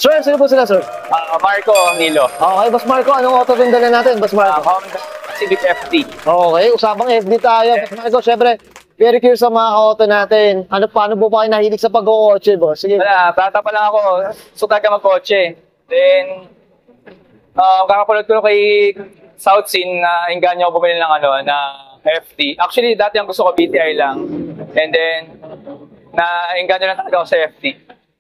Sir, sino po sila, sir? Marco Nilo. Okay, Boss Marco, anong auto rin dala natin, Boss Marco? Honda Civic FD. Okay, usapang FD tayo, Boss Marco. Siyempre, very curious sa mga auto natin. Paano po pa kayo nahilig sa pag-kotse, boss? Sige. Wala, bata pa lang ako. Suka ka mag-kotse. Then, kakakulot ko kay South Scene na inganyo ako bumili ng na FD. Actually, dati ang gusto ko BTI lang. And then, na-inganyo lang talaga ako sa FD.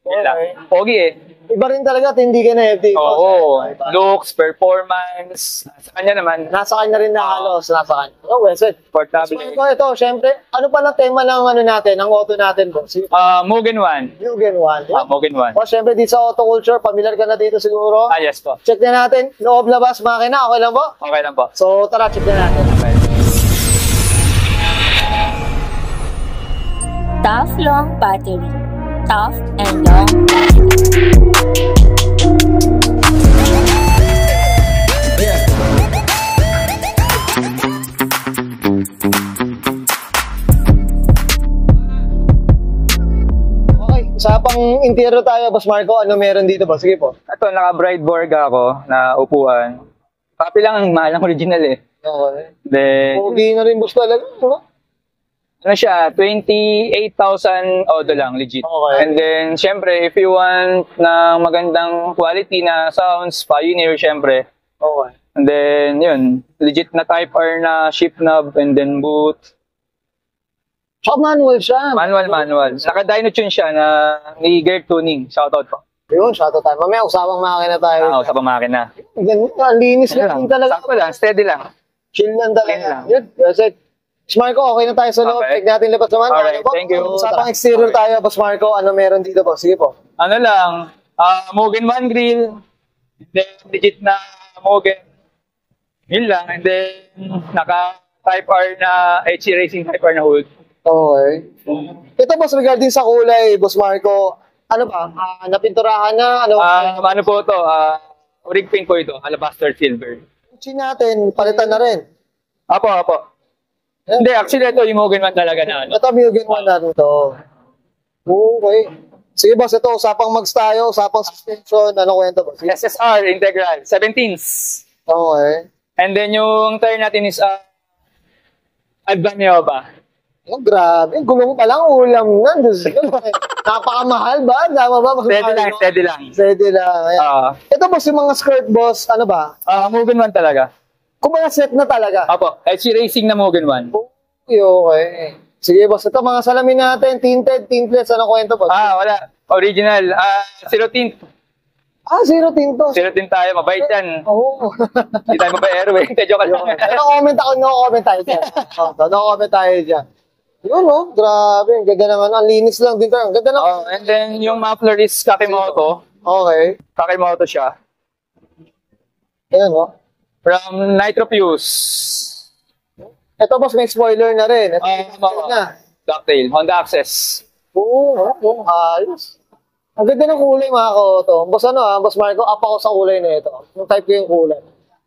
Okay. Pogi eh. Iba rin talaga, hindi ka na FD. Oo. Looks, performance. Sa kanya naman. Nasa kanya rin na halos, nasa kanya. Oh, well said. Portable. So, ito, syempre, ano pala tema ng natin, ng auto natin, boss? Mugen 1. Mugen 1. Mugen 1. O, syempre, dito sa auto culture, familiar ka na dito siguro. Yes po. Check na natin, loob, labas, makina, okay lang po? Okay lang po. So, tara, check na natin. Okay. Tough long battery. Tough and long battery. Usapang interior tayo, Boss Marco. Ano meron dito, boss? Sige po. Ito, naka-bride board ako na upuan. Copy lang, mahal ang original eh. Okay. Then, Okay na rin, boss talaga. ano siya, 28,000 odo lang, legit. Okay. And then, syempre, if you want ng magandang quality na sounds, Pioneer, syempre. Okay. And then, yun, legit na Type R na shift knob and then boot. Tsaka manual siya. Manual. Naka-dyno tune siya na may gear tuning. Shoutout po. Yun, shoutout tayo. Mamaya, usapang makina tayo. Sa pamakina. Ganun, ang linis lang talaga. Sakto lang, steady lang. Chill lang talaga. Chill lang. Yun, that's it. Boss Marco, okay na tayo sa loob. Okay. Check natin labas naman. Alright, thank you. Usapang exterior tayo, Boss Marco. Ano meron dito, boss? Sige po. Ano lang, Mugen 1 grill, then legit na Mugen. Yun lang, and then naka Type R na HC Racing Type R na hood. Okay. Ito, boss, regarding sa kulay, Boss Marco, ano ba? Napinturahan na? Ano po ito? Rig paint po ito, alabaster silver. Kutsi natin, palitan na rin. Apo. Hindi, actually ito yung Mugen 1 talaga na ano. Ito, Mugen 1 na ito. Okay. Sige, boss, ito, usapang mags tayo, usapang suspension, ano kwento, boss? SSR integral, 17s. Okay. And then yung tire natin is Advaneo ba? Oh, grabe. Gulong pa lang, ulam na. Napakamahal ba? Tama ba? Steady lang. Steady lang. Ito, boss, yung mga skirt, boss, ano ba? Mugen 1 talaga. Kumbaga set na talaga. Apo, HC Racing na Mugen 1. Okay. Sige, boss. Ito, mga salamin natin, tinted, tintless, ano kwento, boss? Wala. Original. Zero tint. Zero tint to. Zero tint tayo. Mabait yan. Oo. Hindi tayo mabaero eh. Joke lang. No-comment ako, no-comment tayo dyan. No-comment tayo dyan. Yun, oh. Grabe. Ang ganda naman. Ang linis lang din tayo. Ang ganda naman. And then, yung muffler is Kakimoto. Okay. Kakimoto siya. Ayan, oh. From Nitro Fuse. Ito, boss, may spoiler na rin. Ito, Ducktail. Honda Access. Oo, ayos. Ang ganda ng kulay, mga ko-auto. Boss, Boss Marco, up ako sa kulay na ito. Yung type ko yung kulay.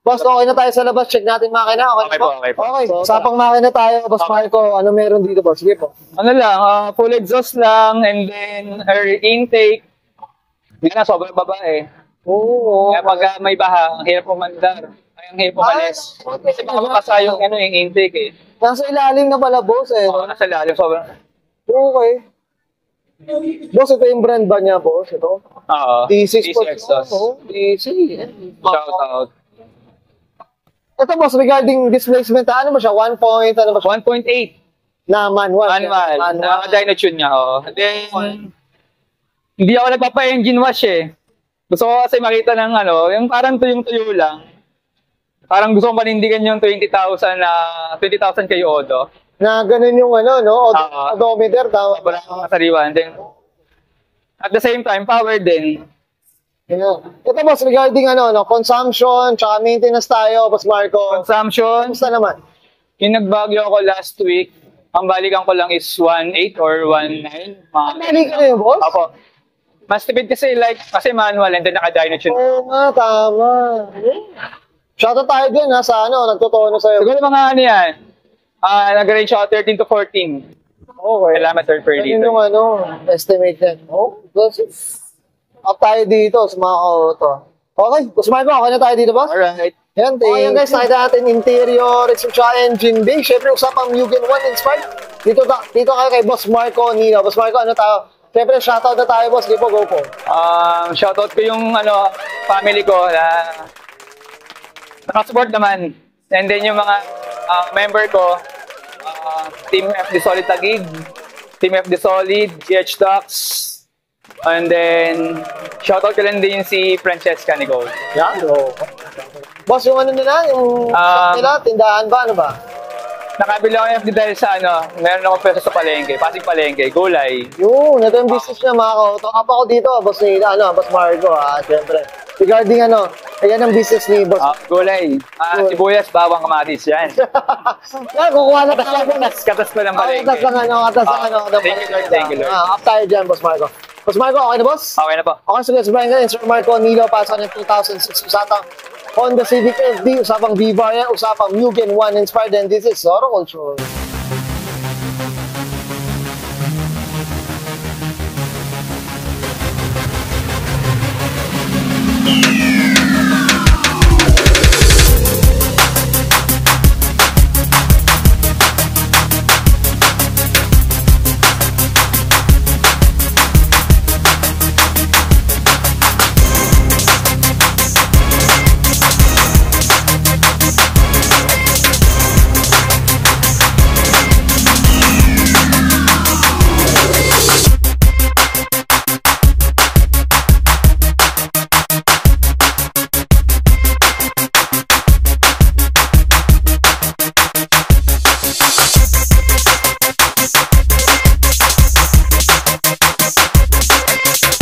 Boss, okay na tayo sa labas. Check natin makina. Okay po. Okay. Sapang makina tayo, Boss Marco. Ano meron dito, boss? Sige po. Ano lang, full exhaust lang, and then air intake. Hindi na, sobrang babae. Oo. Kaya pag may baha, ang hirap umandar. Ay, ang hirap umalis. Kasi baka makasa yung yung intake eh. Nasa ilalim na pala, boss eh. Nasa lalim, sobrang. Okay. Boss, ito yung brand ba niya, boss? Ito? D6 exhaust. DC. Shout out. Ito, boss, regarding displacement, ano ba siya? 1 point, ano ba siya? 1.8. Na manual. Manual. Naka-dyno tune niya, Then, hindi ako nagpapa-engine wash eh. Gusto ko kasi makita ng yung parang tuyong-tuyo lang. Parang gusto ko manindigan yung 20,000 kayo odo. Na ganun yung odometer, tama ba? Parang masariwan. Then, at the same time, power din. Ito, boss, regarding consumption, tsaka maintenance tayo, Boss Marco. Consumption. Kamusta naman? Yung nagbagyo ako last week, ang balikan ko lang is 1.8 or 1.9. Balik ka na yun, boss? Opo. Mas tipid kasi kasi manual and then naka-dyno tune. Oo nga, tama. Shoutout tayo din sa nagtotono sa'yo. Siguro mga yan. Nag-range ako 13 to 14. Okay. Kilometer per liter. Yun yung estimate yan. Oh, that's it. Up tayo dito sa mga auto. Okay, Boss Marco, okay na tayo dito, boss? Alright. Yan, okay yan guys, nakita natin interior, tsaka engine bay. Siyempre, usapang Mugen 1 Inspired. Dito kayo kay Boss Marco Nino. Boss Marco, ano tayo? Siyempre, shoutout na tayo, boss. Go po. Shoutout ko yung family ko na nakasupport naman. And then yung mga member ko, Team FD Solid Taguig, Team FD Solid, GH Ducks, and then shoutout ko lang din si Francesca Nicole. Yan, boss, yung ano nila, yung shop nila, tindahan ba, ano ba? Nakabili ako ng FD dahil sa meron akong pwesto sa palengke, Pasig Palengke, Gulay. Yun, ito yung business niya, mga kauto. Apa ko dito, boss Nila, Boss Marco, siyempre. Regarding ayan ang business ni boss. Gulay, sibuyas, bawang, kamatis, yan. Yan, kukuha na tayo. Katas pa ng palengke. Katas ng Thank you, Lord. Up tayo dyan, Boss Marco. Boss Marco, okay na, boss? Okay na po. Okay, so let's bring in Sir Marco Nilo para sa 2006 usapang Honda Civic FD, usapang V-Variant, usapang Mugen 1 Inspired, and this is Zoro Culture.